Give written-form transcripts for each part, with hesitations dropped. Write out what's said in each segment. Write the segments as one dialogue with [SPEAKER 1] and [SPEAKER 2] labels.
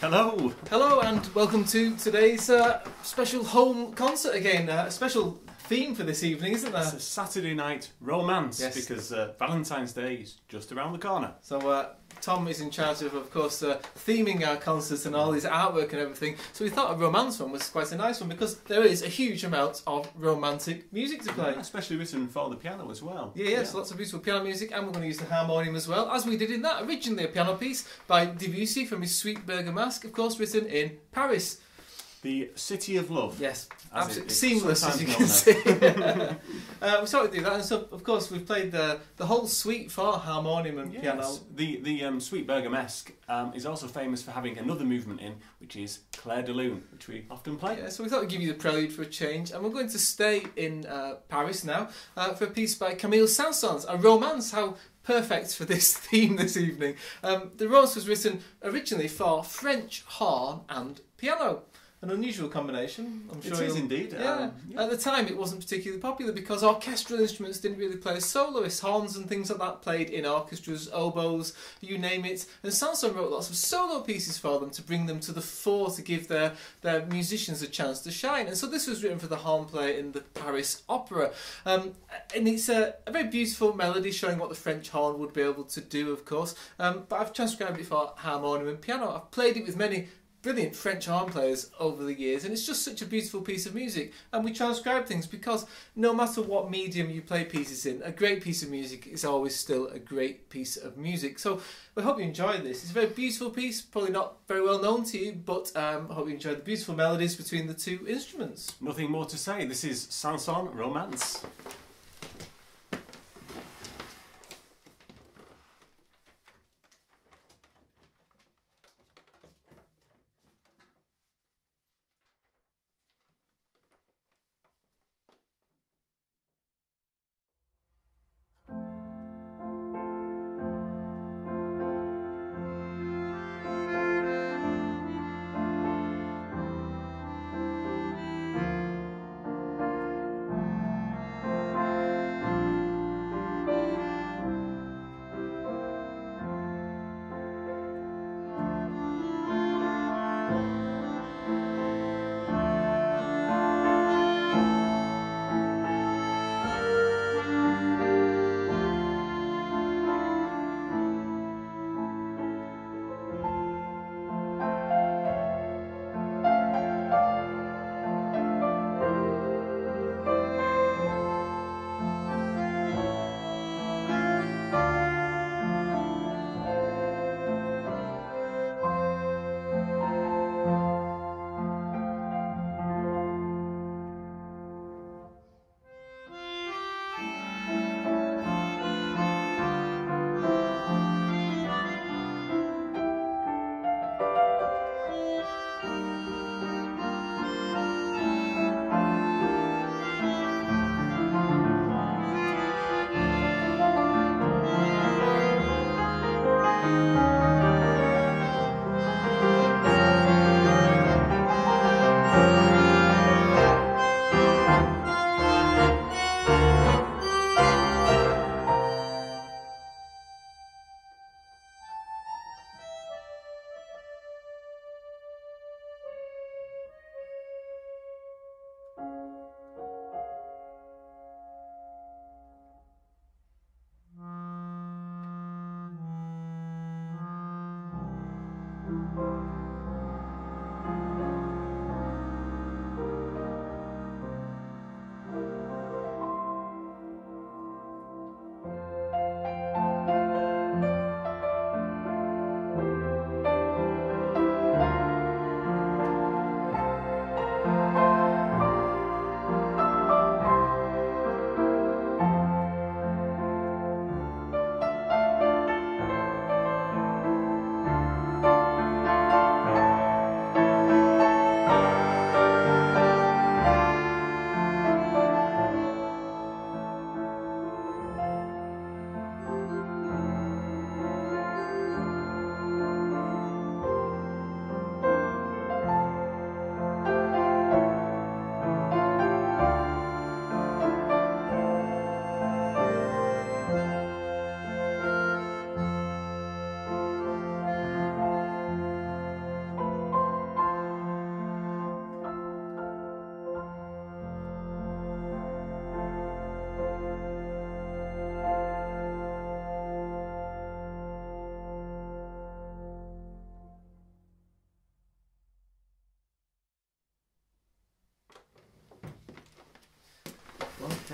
[SPEAKER 1] Hello!
[SPEAKER 2] Hello and welcome to today's special home concert again. A special theme for this evening, isn't there?
[SPEAKER 1] It's a Saturday night romance,
[SPEAKER 2] Yes.
[SPEAKER 1] because Valentine's Day is just around the corner.
[SPEAKER 2] So Tom is in charge of course, theming our concerts and all his artwork and everything. So we thought a romance one was quite a nice one because there is a huge amount of romantic music to play.
[SPEAKER 1] Especially written for the piano as well.
[SPEAKER 2] Yes, lots of beautiful piano music, and we're going to use the harmonium as well, as we did in that originally a piano piece by Debussy from his Sweet Bergamasque, of course written in Paris.
[SPEAKER 1] The City of Love.
[SPEAKER 2] Yes,
[SPEAKER 1] As
[SPEAKER 2] absolutely
[SPEAKER 1] it's
[SPEAKER 2] seamless, as you can
[SPEAKER 1] sometimes
[SPEAKER 2] see. We started to do that, and so of course we've played the whole suite for harmonium and piano.
[SPEAKER 1] Yes, the Sweet Bergamasque is also famous for having another movement in, which is Clair de Lune, which we often play.
[SPEAKER 2] Yeah, so we thought we'd give you the prelude for a change, and we're going to stay in Paris now for a piece by Camille Saint-Saëns, a romance. How perfect for this theme this evening. The romance was written originally for French horn and piano. an unusual combination. I'm sure
[SPEAKER 1] it is indeed.
[SPEAKER 2] Yeah. At the time, it wasn't particularly popular because orchestral instruments didn't really play as soloists. Horns and things like that played in orchestras, oboes, you name it. And Saint-Saëns wrote lots of solo pieces for them to bring them to the fore, to give their musicians a chance to shine. And so this was written for the horn player in the Paris Opera. And it's a very beautiful melody showing what the French horn would be able to do, of course. But I've transcribed it for harmonium and piano. I've played it with many brilliant French horn players over the years, and it's just such a beautiful piece of music. And we transcribe things because no matter what medium you play pieces in, a great piece of music is always still a great piece of music. So we hope you enjoy this. It's a very beautiful piece, probably not very well known to you, but I hope you enjoy the beautiful melodies between the two instruments.
[SPEAKER 1] Nothing more to say. This is Saint-Saëns Romance.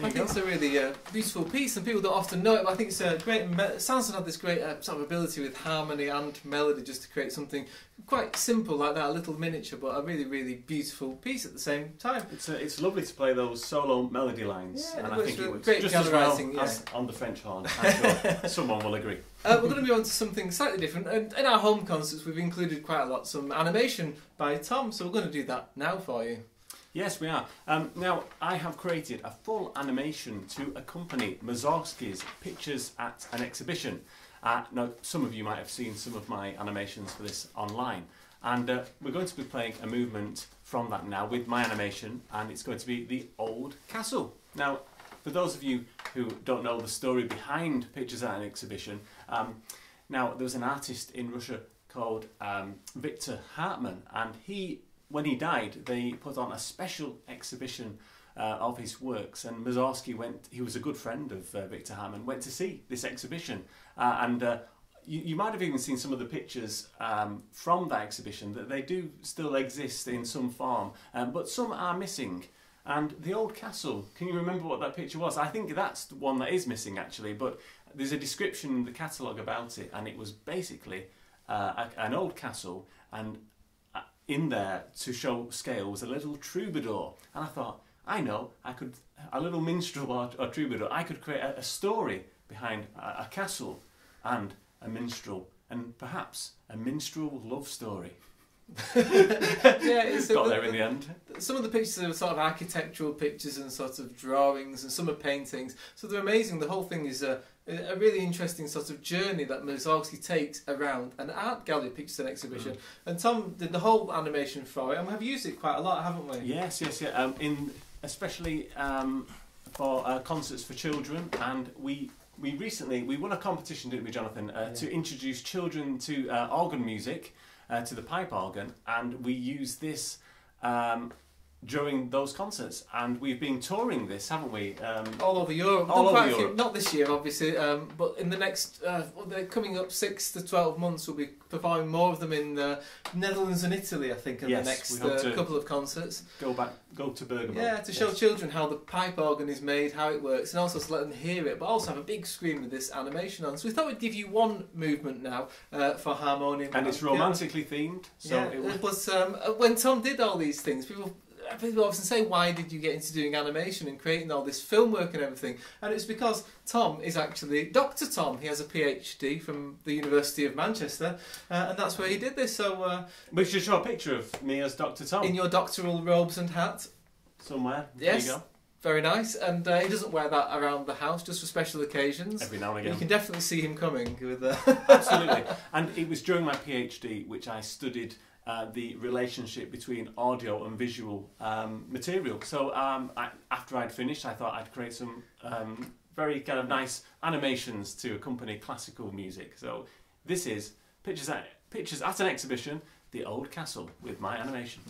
[SPEAKER 2] I think it's a really beautiful piece, and people don't often know it, but I think it's a great... Saint-Saëns had this great sort of ability with harmony and melody just to create something quite simple like that, a little miniature, but a really, really beautiful piece at the same time.
[SPEAKER 1] It's lovely to play those solo melody lines,
[SPEAKER 2] yeah,
[SPEAKER 1] and I think it works
[SPEAKER 2] great
[SPEAKER 1] just as well
[SPEAKER 2] writing,
[SPEAKER 1] as on the French horn. I'm sure someone will agree.
[SPEAKER 2] We're going to be on to something slightly different, and in our home concerts we've included quite a lot, some animation by Tom, so we're going to do that now for you.
[SPEAKER 1] Yes, we are. Now, I have created a full animation to accompany Mussorgsky's Pictures at an Exhibition. Now, some of you might have seen some of my animations for this online. And we're going to be playing a movement from that now with my animation, and it's going to be the Old Castle. Now, for those of you who don't know the story behind Pictures at an Exhibition, now there was an artist in Russia called Victor Hartmann, and when he died, they put on a special exhibition of his works, and Mussorgsky he was a good friend of Victor Hartmann, went to see this exhibition, and you might have even seen some of the pictures from that exhibition, that they do still exist in some form, but some are missing. And the Old Castle, can you remember what that picture was? I think that's the one that is missing actually, but there's a description in the catalogue about it, and it was basically an old castle, and in there, to show scale, was a little troubadour. And I thought, a little minstrel or troubadour, I could create a story behind a castle and a minstrel, and perhaps a minstrel love story. Got there in the end.
[SPEAKER 2] Some of the pictures are sort of architectural pictures and sort of drawings, and some are paintings, so they're amazing. The whole thing is a really interesting sort of journey that Mussorgsky takes around an art gallery, Pictures at an Exhibition. And Tom did the whole animation for it, and we've used it quite a lot, haven't we?
[SPEAKER 1] Yes. Especially for concerts for children, and we recently won a competition, didn't we, Jonathan, to introduce children to organ music, to the pipe organ, and we use this during those concerts, and we've been touring this, haven't we?
[SPEAKER 2] All over Europe.
[SPEAKER 1] All over Europe.
[SPEAKER 2] Not this year, obviously, but in the next, they're coming up 6 to 12 months, we'll be performing more of them in the Netherlands and Italy, I think, in the next couple of concerts.
[SPEAKER 1] Go to Bergamo.
[SPEAKER 2] Yeah, to show children how the pipe organ is made, how it works, and also to let them hear it, but also have a big screen with this animation on. So we thought we'd give you one movement now for harmonium.
[SPEAKER 1] And it's romantically themed. So
[SPEAKER 2] it was when Tom did all these things, people often say, why did you get into doing animation and creating all this film work and everything? And it's because Tom is actually Dr. Tom. He has a PhD from the University of Manchester, and that's where he did this. So
[SPEAKER 1] we should show a picture of me as Dr. Tom.
[SPEAKER 2] In your doctoral robes and hat.
[SPEAKER 1] Somewhere.
[SPEAKER 2] Yes.
[SPEAKER 1] There you go.
[SPEAKER 2] Very nice. And he doesn't wear that around the house, just for special occasions.
[SPEAKER 1] Every now and again.
[SPEAKER 2] You can definitely see him coming. With
[SPEAKER 1] Absolutely. And it was during my PhD which I studied the relationship between audio and visual material. So after I'd finished, I thought I'd create some very kind of nice animations to accompany classical music. So this is Pictures at an Exhibition, The Old Castle, with my animation.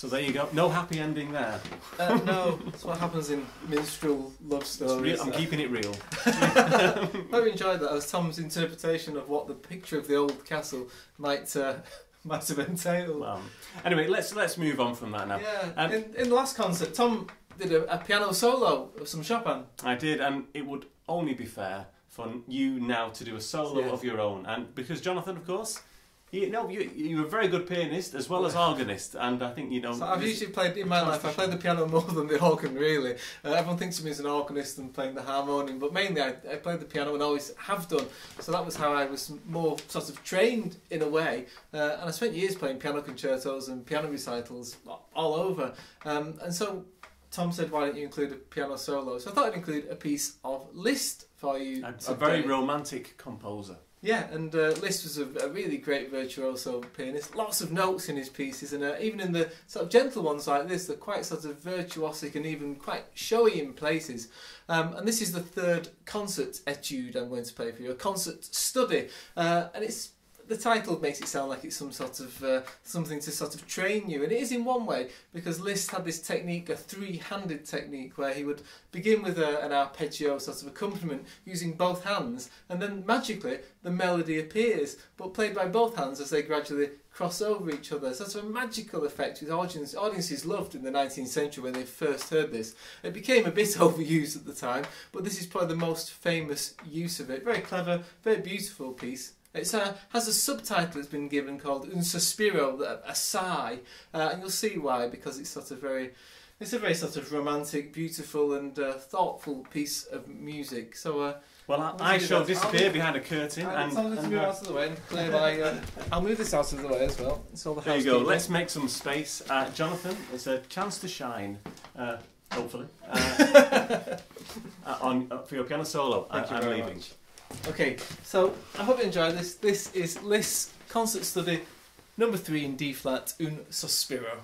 [SPEAKER 1] So there you go. No happy ending there.
[SPEAKER 2] No, that's what happens in minstrel love stories.
[SPEAKER 1] I'm keeping it real.
[SPEAKER 2] I hope you enjoyed that. That was Tom's interpretation of what the picture of the old castle might have entailed.
[SPEAKER 1] Anyway, let's move on from that now.
[SPEAKER 2] Yeah. In the last concert, Tom did a piano solo of some Chopin.
[SPEAKER 1] I did, and it would only be fair for you now to do a solo
[SPEAKER 2] Yeah.
[SPEAKER 1] of your own, and because Jonathan, of course. You're a very good pianist as well as organist, and I think
[SPEAKER 2] So I've usually played in my life. I play the piano more than the organ, really. Everyone thinks of me as an organist and playing the harmonium, but mainly I play the piano and always have done. So that was how I was more sort of trained in a way. And I spent years playing piano concertos and piano recitals all over. And so Tom said, "Why don't you include a piano solo?" So I thought I'd include a piece of Liszt for you.
[SPEAKER 1] A very romantic composer.
[SPEAKER 2] Yeah, and Liszt was a really great virtuoso pianist. Lots of notes in his pieces, and even in the sort of gentle ones like this, they're quite sort of virtuosic and even quite showy in places. And this is the third concert etude I'm going to play for you, a concert study, and it's. The title makes it sound like it's some sort of something to sort of train you, and it is in one way, because Liszt had this technique, a three-handed technique, where he would begin with an arpeggio sort of accompaniment using both hands, and then magically the melody appears, but played by both hands as they gradually cross over each other. So it's a magical effect which audiences loved in the 19th century when they first heard this. It became a bit overused at the time, but this is probably the most famous use of it. Very clever, very beautiful piece. It has a subtitle that's been given called Un Sospiro, a sigh, and you'll see why, because it's a very sort of romantic, beautiful and thoughtful piece of music. So,
[SPEAKER 1] I shall disappear behind a curtain.
[SPEAKER 2] I'll move out of the way and play my... I'll move this out of the way as well. It's all the
[SPEAKER 1] there you go, let's make some space. Jonathan, it's a chance to shine, hopefully, for your piano solo.
[SPEAKER 2] Thank you
[SPEAKER 1] I'm
[SPEAKER 2] very
[SPEAKER 1] leaving.
[SPEAKER 2] much. Okay, so I hope you enjoyed this. This is Liszt's Concert Study number 3 in D flat, Un Sospiro.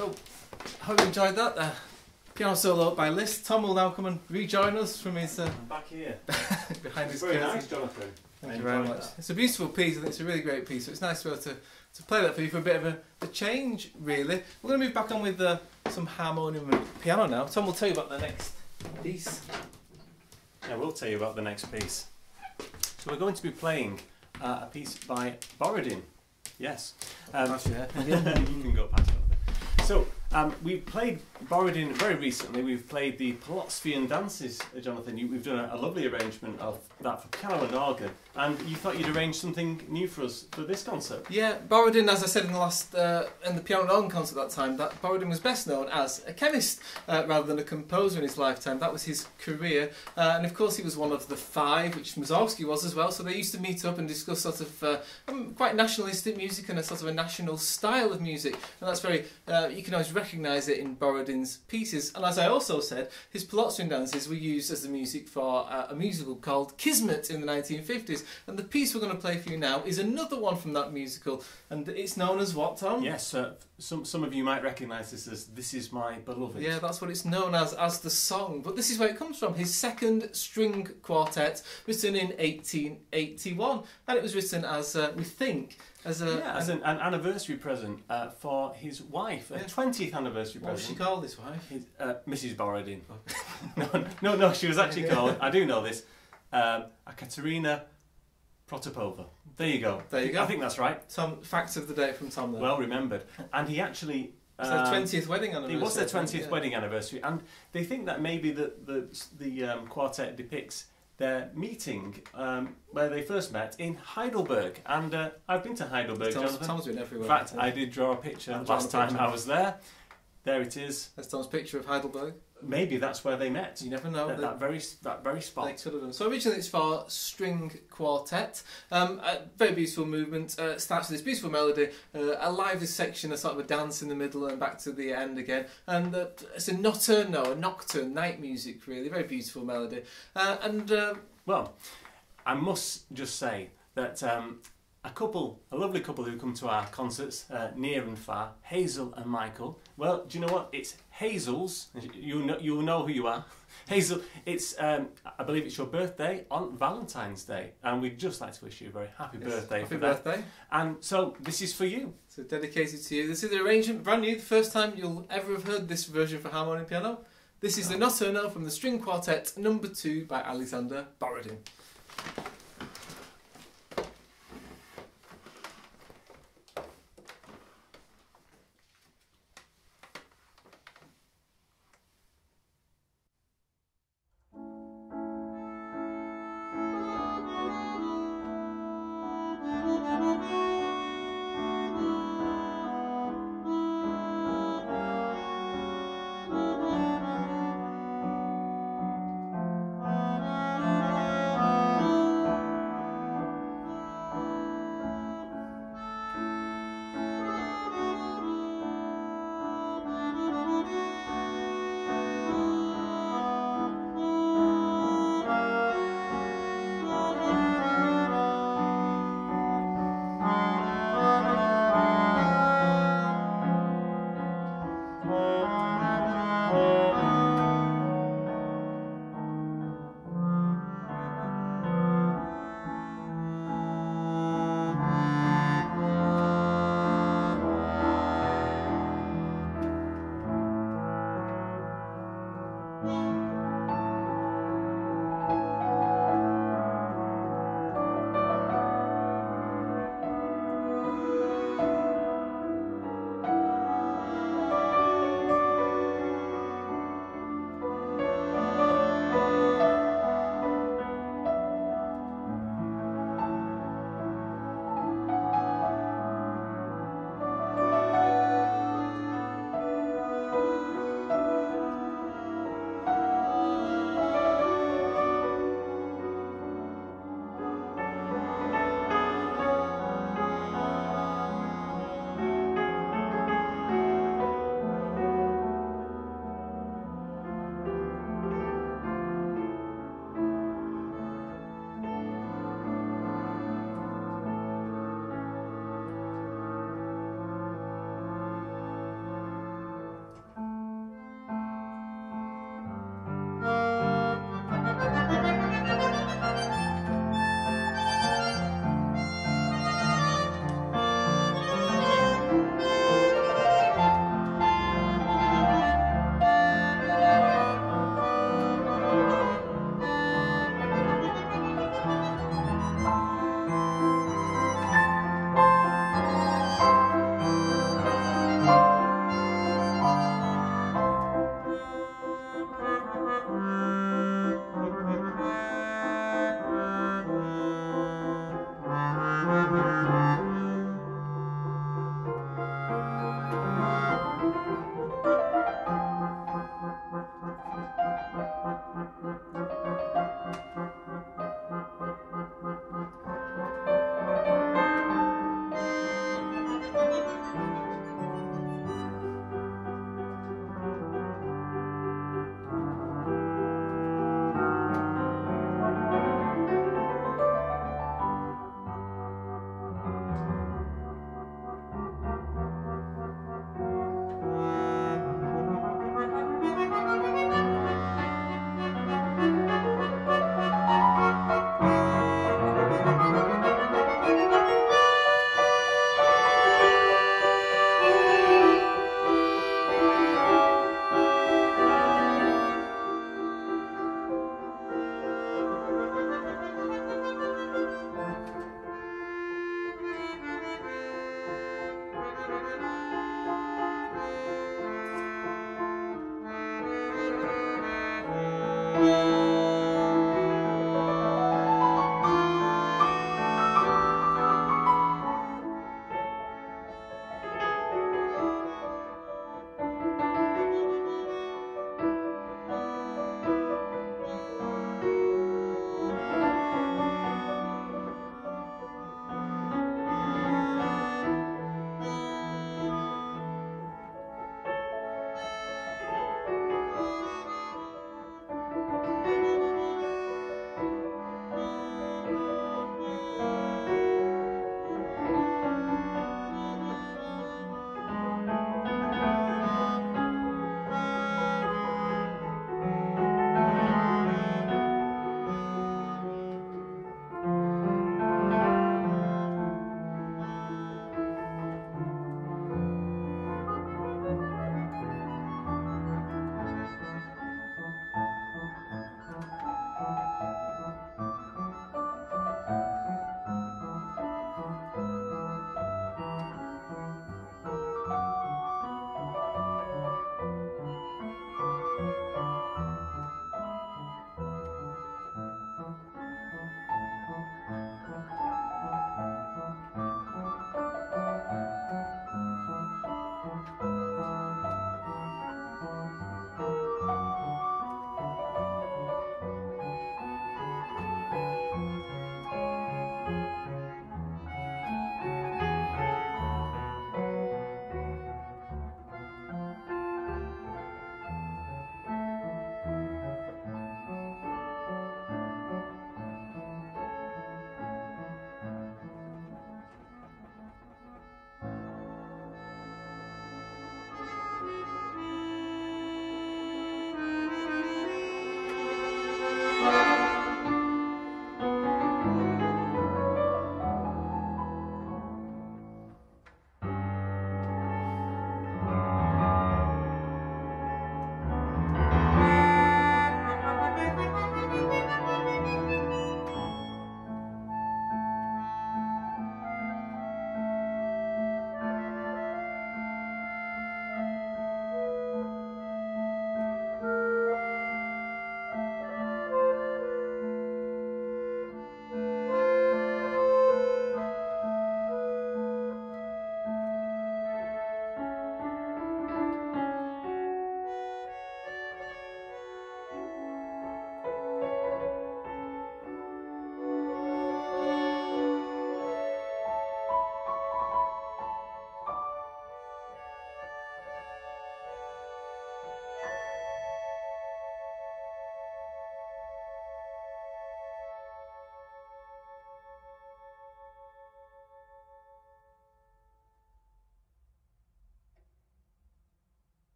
[SPEAKER 2] So, hope you enjoyed that. Piano solo by Liszt. Tom will now come and rejoin us from his
[SPEAKER 1] I'm back here.
[SPEAKER 2] behind his
[SPEAKER 1] Very
[SPEAKER 2] curtain.
[SPEAKER 1] nice, Jonathan.
[SPEAKER 2] Thank you very much. It's a beautiful piece. I think it's a really great piece. So it's nice to be able to play that for you for a bit of a change, really. We're going to move back on with some harmonium and piano now. Tom will tell you about the next piece.
[SPEAKER 1] Yeah, we'll tell you about the next piece. So we're going to be playing a piece by Borodin. Yes.
[SPEAKER 2] Yeah.
[SPEAKER 1] You can go past it. So, we've played Borodin very recently. We've played the Polotskian Dances, Jonathan. We've done a lovely arrangement of that for piano and organ. And you thought you'd arrange something new for us for this concert.
[SPEAKER 2] Yeah, Borodin, as I said in the last in the piano and organ concert that time, that Borodin was best known as a chemist rather than a composer in his lifetime. That was his career, and of course he was one of the five, which Mussorgsky was as well. So they used to meet up and discuss sort of quite nationalistic music and a sort of a national style of music, and that's very you can always recognise it in Borodin's pieces. And as I also said, his Polotskian dances were used as the music for a musical called Kismet in the 1950s. And the piece we're going to play for you now is another one from that musical, and it's known as what, Tom?
[SPEAKER 1] Yes, some of you might recognise this as "This Is My Beloved."
[SPEAKER 2] Yeah, that's what it's known as the song. But this is where it comes from. His second string quartet, written in 1881, and it was written as we think as
[SPEAKER 1] an anniversary present for his wife, a 20th anniversary
[SPEAKER 2] what was
[SPEAKER 1] present.
[SPEAKER 2] she called, this wife?
[SPEAKER 1] Mrs. Borodin. no, she was actually called, I do know this, Katerina Protopova. There you go.
[SPEAKER 2] There you go.
[SPEAKER 1] I think that's right.
[SPEAKER 2] Tom, facts of the day from Tom there.
[SPEAKER 1] Well remembered. And he actually...
[SPEAKER 2] It's their 20th wedding anniversary.
[SPEAKER 1] It was their 20th wedding anniversary, and they think that maybe the quartet depicts their meeting where they first met in Heidelberg. And I've been to Heidelberg, Jonathan.
[SPEAKER 2] Tom's been everywhere.
[SPEAKER 1] In fact, I did draw a picture last time I was there. There it is.
[SPEAKER 2] That's Tom's picture of Heidelberg.
[SPEAKER 1] Maybe that's where they met.
[SPEAKER 2] You never know.
[SPEAKER 1] That very spot.
[SPEAKER 2] They could have done. So originally it's for string quartet. A very beautiful movement. Starts with this beautiful melody, a lively section, a sort of a dance in the middle, and back to the end again. And it's a nocturne, night music, really. Very beautiful melody.
[SPEAKER 1] Well, I must just say that a lovely couple who come to our concerts, near and far, Hazel and Michael. Well, do you know what? It's Hazel's. You'll know who you are. Hazel, it's I believe it's your birthday on Valentine's Day, and we'd just like to wish you a very happy birthday.
[SPEAKER 2] Happy birthday!
[SPEAKER 1] And so this is for you.
[SPEAKER 2] So dedicated to you. This is the arrangement, brand new, the first time you'll ever have heard this version for harmonium piano. This is the Notturno from the String Quartet No. 2 by Alexander Borodin.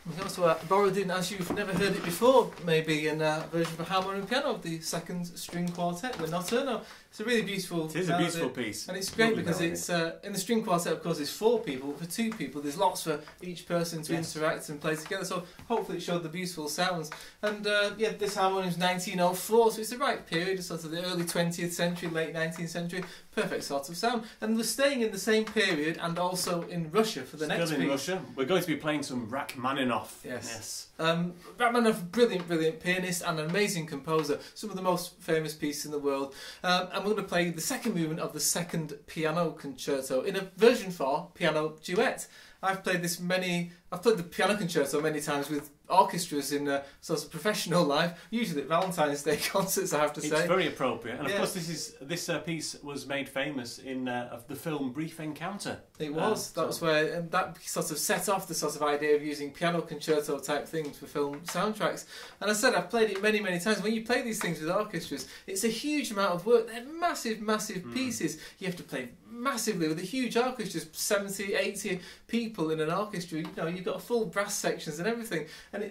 [SPEAKER 2] We also borrowed in, as you've never heard it before, maybe in a version for harmonium piano, the second string quartet, the Notturno. It's a really beautiful.
[SPEAKER 1] It is a beautiful piece,
[SPEAKER 2] and it's great because it's in the string quartet. Of course, there's 4 people. For 2 people, there's lots for each person to interact and play together. So hopefully, it showed the beautiful sounds. And this harmonium's 1904, so it's the right period, sort of the early 20th century, late 19th century. Perfect sort of sound. And we're staying in the same period and also in Russia for the next piece.
[SPEAKER 1] Still in Russia. We're going to be playing some Rachmaninoff.
[SPEAKER 2] Yes. Rachmaninoff, brilliant pianist and an amazing composer. Some of the most famous pieces in the world. And we're going to play the second movement of the second piano concerto in a version for piano duet. I've played the piano concerto many times with orchestras in sort of professional life, usually at Valentine's Day concerts, I have to say.
[SPEAKER 1] It's very appropriate, and of course this piece was made famous in the film Brief Encounter.
[SPEAKER 2] It was. That was where that sort of set off the sort of idea of using piano concerto type things for film soundtracks. And I said I've played it many times. When you play these things with orchestras, it's a huge amount of work. They're massive pieces. You have to play massively with a huge orchestra, 70, 80 people in an orchestra. You know, you've got full brass sections and everything.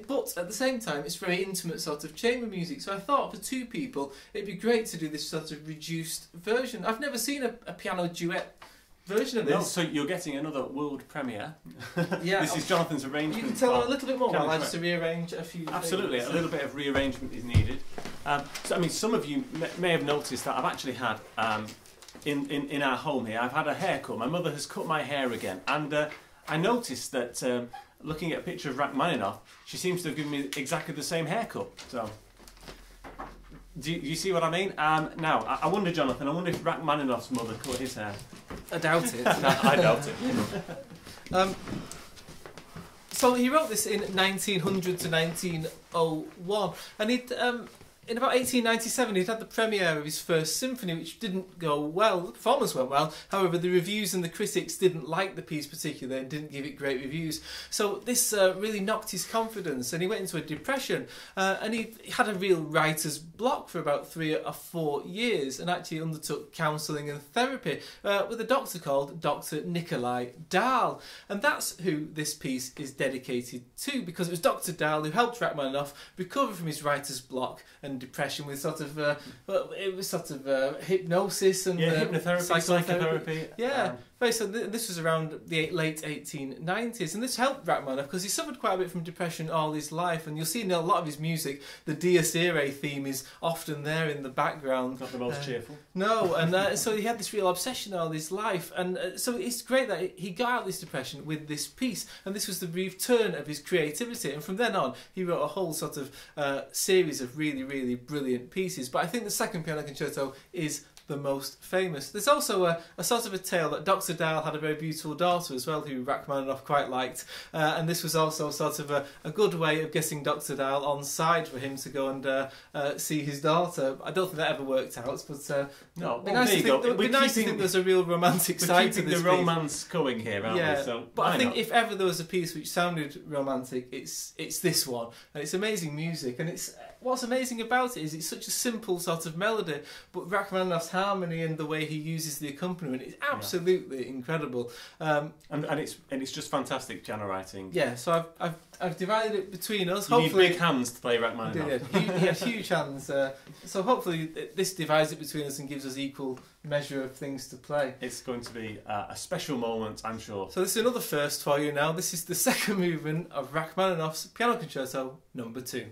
[SPEAKER 2] But at the same time, it's very intimate sort of chamber music. So I thought for 2 people, it'd be great to do this sort of reduced version. I've never seen a piano duet version of this.
[SPEAKER 1] No, so you're getting another world premiere.
[SPEAKER 2] Yeah,
[SPEAKER 1] this is Jonathan's arrangement.
[SPEAKER 2] You can tell a little bit more while I just rearrange a few.
[SPEAKER 1] Absolutely,
[SPEAKER 2] things.
[SPEAKER 1] a little bit of rearrangement is needed. So I mean, some of you may have noticed that I've actually had in our home here, I've had a haircut. My mother has cut my hair again, and I noticed that looking at a picture of Rachmaninoff, she seems to have given me exactly the same haircut. So, do you see what I mean? Now, I wonder, Jonathan, I wonder if Rachmaninoff's mother cut his hair.
[SPEAKER 2] I doubt it.
[SPEAKER 1] I doubt it.
[SPEAKER 2] So he wrote this in 1900 to 1901, and he'd in about 1897 he'd had the premiere of his first symphony, which didn't go well. The performance went well, however the reviews and the critics didn't like the piece particularly and didn't give it great reviews. So this really knocked his confidence and he went into a depression, and he had a real writer's block for about 3 or 4 years and actually undertook counselling and therapy with a doctor called Dr. Nikolai Dahl. And that's who this piece is dedicated to, because it was Dr. Dahl who helped Rachmaninoff recover from his writer's block and depression with sort of hypnosis and
[SPEAKER 1] hypnotherapy, psychotherapy.
[SPEAKER 2] So this was around the late 1890s, and this helped Rachmaninoff because he suffered quite a bit from depression all his life, and you'll see in a lot of his music the Dies Irae theme is often there in the background.
[SPEAKER 1] Not the most cheerful.
[SPEAKER 2] No, and so he had this real obsession all his life, and so it's great that he got out of this depression with this piece, and this was the return of his creativity, and from then on he wrote a whole sort of series of really brilliant pieces. But I think the second piano concerto is the most famous. There's also a sort of a tale that Dr. Dahl had a very beautiful daughter as well, who Rachmaninoff quite liked, and this was also sort of a good way of getting Dr. Dahl on side for him to go and see his daughter. I don't think that ever worked out, but
[SPEAKER 1] no.
[SPEAKER 2] It'd be nice to think there's a real romantic side to this
[SPEAKER 1] the romance going here, aren't we? So
[SPEAKER 2] but I think if ever there was a piece which sounded romantic, it's this one, and it's amazing music, and what's amazing about it is it's such a simple sort of melody, but Rachmaninoff's harmony and the way he uses the accompaniment is absolutely incredible.
[SPEAKER 1] And it's just fantastic piano writing.
[SPEAKER 2] Yeah, so I've divided it between us.
[SPEAKER 1] You need big hands to play Rachmaninoff.
[SPEAKER 2] He had huge hands, so hopefully this divides it between us and gives us equal measure of things to play.
[SPEAKER 1] It's going to be a special moment, I'm sure.
[SPEAKER 2] So this is another first for you now. This is the second movement of Rachmaninoff's Piano Concerto No. 2.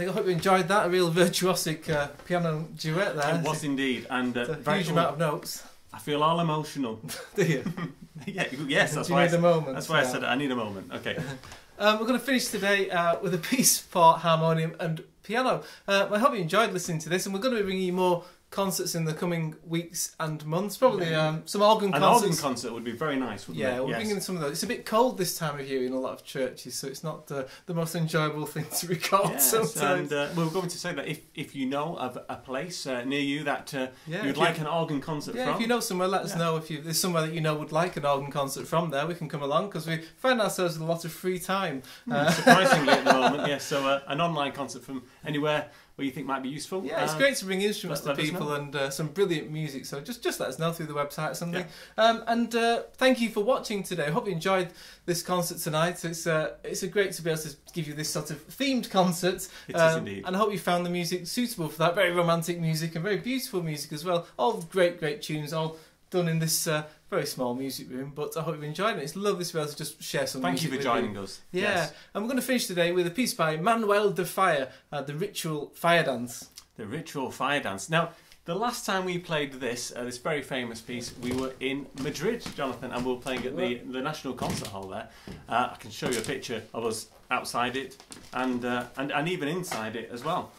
[SPEAKER 2] I hope you enjoyed that. A real virtuosic piano duet there.
[SPEAKER 1] It was indeed, and
[SPEAKER 2] a huge amount of notes.
[SPEAKER 1] I feel all emotional.
[SPEAKER 2] Do you?
[SPEAKER 1] Yes, that's why. That's why I said it. I need a moment. Okay.
[SPEAKER 2] We're going to finish today with a piece for harmonium and piano. I hope you enjoyed listening to this, and we're going to be bringing you more concerts in the coming weeks and months. Probably some organ concerts.
[SPEAKER 1] An organ concert would be very nice, wouldn't it?
[SPEAKER 2] Yeah, we're bringing some of those. It's a bit cold this time of year in a lot of churches, so it's not the most enjoyable thing to record.
[SPEAKER 1] Yes,
[SPEAKER 2] sometimes.
[SPEAKER 1] And we were going to say that if you know of a place near you that you'd like an organ concert from.
[SPEAKER 2] If you know somewhere, let us know. If there's somewhere that you know would like an organ concert from there, we can come along, because we find ourselves with a lot of free time.
[SPEAKER 1] Surprisingly at the moment, yes. So an online concert from anywhere where you think might be useful.
[SPEAKER 2] Yeah, it's great to bring instruments to people and some brilliant music. So just let us know through the website or something. Yeah. And thank you for watching today. I hope you enjoyed this concert tonight. It's great to be able to give you this sort of themed concert.
[SPEAKER 1] It is indeed.
[SPEAKER 2] And I hope you found the music suitable for that. Very romantic music and very beautiful music as well. All great tunes, all done in this very small music room, but I hope you enjoyed it. It's lovely to be able to just share some music.
[SPEAKER 1] Thank you for joining us.
[SPEAKER 2] Yeah,
[SPEAKER 1] yes.
[SPEAKER 2] And we're going to finish today with a piece by Manuel de Falla, The Ritual Fire Dance.
[SPEAKER 1] The Ritual Fire Dance. Now, the last time we played this very famous piece, we were in Madrid, Jonathan, and we were playing at the National Concert Hall there. I can show you a picture of us outside it and even inside it as well,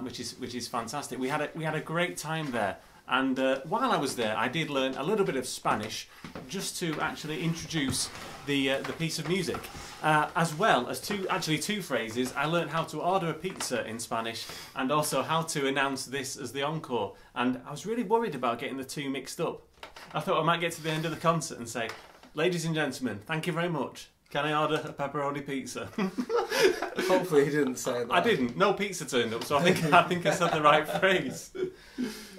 [SPEAKER 1] which is fantastic. We had a great time there. And while I was there, I did learn a little bit of Spanish just to actually introduce the piece of music, as well as two phrases. I learned how to order a pizza in Spanish and also how to announce this as the encore. And I was really worried about getting the two mixed up. I thought I might get to the end of the concert and say, "Ladies and gentlemen, thank you very much. Can I order a pepperoni pizza?"
[SPEAKER 2] Hopefully, you didn't say that.
[SPEAKER 1] I didn't. No pizza turned up, so I think I said the right phrase.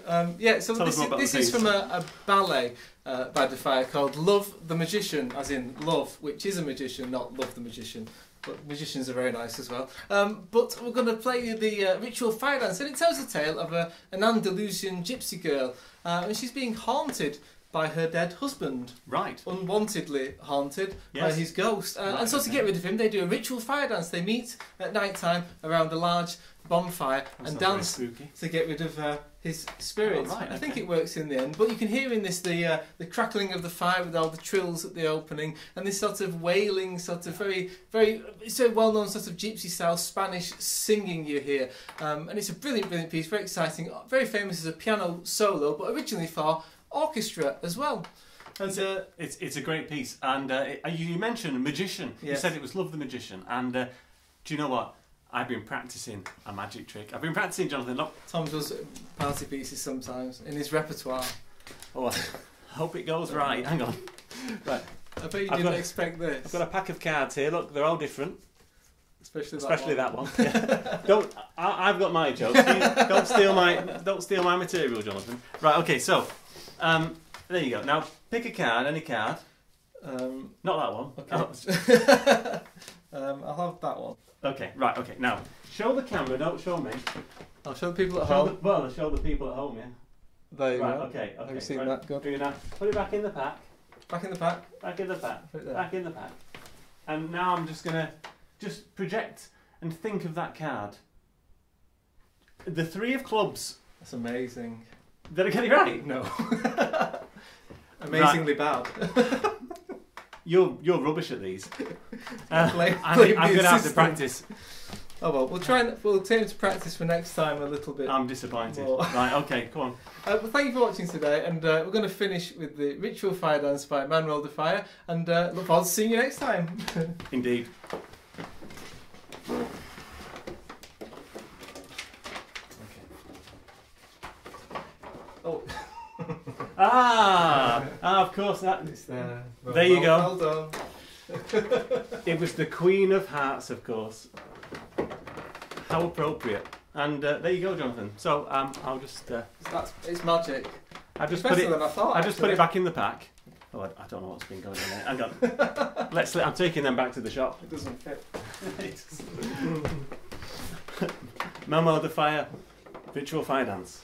[SPEAKER 2] So this is from a ballet by de Falla called Love the Magician, as in love, which is a magician, not love the magician. But magicians are very nice as well. But we're going to play you the Ritual Fire Dance, and it tells the tale of an Andalusian gypsy girl, and she's being haunted by her dead husband.
[SPEAKER 1] Right.
[SPEAKER 2] Unwantedly haunted by his ghost. And so to get rid of him, they do a ritual fire dance. They meet at night time around a large bonfire and dance to get rid of his spirit.
[SPEAKER 1] Oh, right,
[SPEAKER 2] I think it works in the end. But you can hear in this the crackling of the fire with all the trills at the opening, and this sort of wailing, sort of very well-known sort of gypsy style Spanish singing you hear. And it's a brilliant piece, very exciting, very famous as a piano solo, but originally for orchestra as well. And
[SPEAKER 1] it's a great piece. And you mentioned magician. Yes. You said it was Love the Magician. And do you know what? I've been practising a magic trick. I've been practising, Jonathan. Look.
[SPEAKER 2] Tom does party pieces sometimes in his repertoire.
[SPEAKER 1] Oh, I hope it goes right. Hang on. Right.
[SPEAKER 2] I bet you didn't expect this.
[SPEAKER 1] I've got a pack of cards here. Look, they're all different.
[SPEAKER 2] Especially
[SPEAKER 1] that one. Yeah. I've got my jokes. Don't steal my material, Jonathan. Right. Okay. So, there you go. Now pick a card, any card. Not that one.
[SPEAKER 2] Okay. I'll have that one.
[SPEAKER 1] Okay. Right. Okay. Now show the camera. Don't show me.
[SPEAKER 2] I'll show the people at home.
[SPEAKER 1] Show the people at home. Yeah.
[SPEAKER 2] There you go.
[SPEAKER 1] Okay.
[SPEAKER 2] Have you seen that? Good.
[SPEAKER 1] Do you now put it back in the pack.
[SPEAKER 2] Back in the pack.
[SPEAKER 1] Back in the pack. Back in the pack. And now I'm just gonna project and think of that card. The three of clubs.
[SPEAKER 2] That's amazing.
[SPEAKER 1] Did I get it right?
[SPEAKER 2] No. Amazingly bad.
[SPEAKER 1] You're rubbish at these. I'm
[SPEAKER 2] going
[SPEAKER 1] to have to practice.
[SPEAKER 2] Oh well, we'll take to practice for next time a little bit.
[SPEAKER 1] I'm disappointed. Right, okay, come on.
[SPEAKER 2] Well, thank you for watching today, and we're going to finish with the Ritual Fire Dance by Manuel de Falla, and look forward to seeing you next time.
[SPEAKER 1] Indeed.
[SPEAKER 2] Oh.
[SPEAKER 1] Of course that.
[SPEAKER 2] It's there.
[SPEAKER 1] There you go.
[SPEAKER 2] Well done.
[SPEAKER 1] It was the Queen of Hearts, of course. How appropriate. And there you go, Jonathan. So I'll just.
[SPEAKER 2] It's magic.
[SPEAKER 1] I just
[SPEAKER 2] it's
[SPEAKER 1] put it.
[SPEAKER 2] Than I thought,
[SPEAKER 1] I just put it back in the pack. Oh, I don't know what's been going on there. Hang on. I'm taking them back to the shop.
[SPEAKER 2] It doesn't fit.
[SPEAKER 1] Manuel de Falla, Ritual Fire Dance.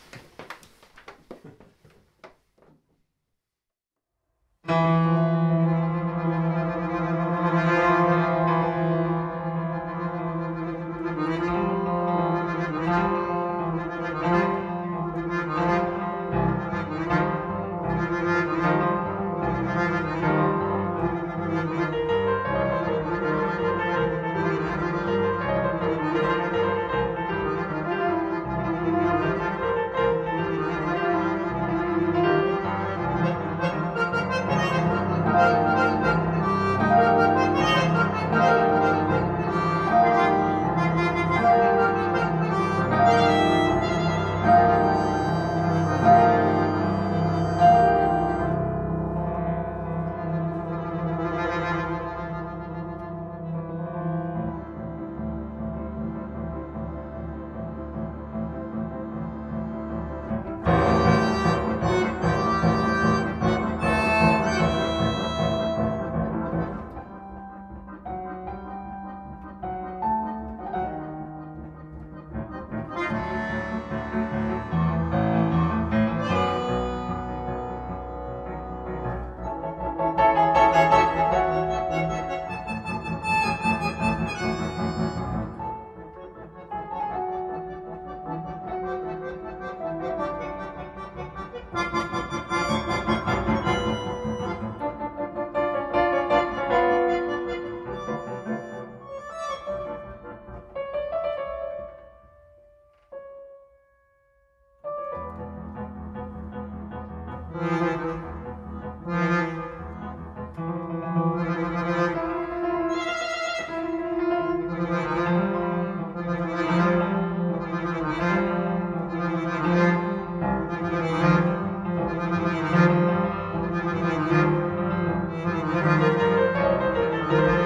[SPEAKER 1] Bye.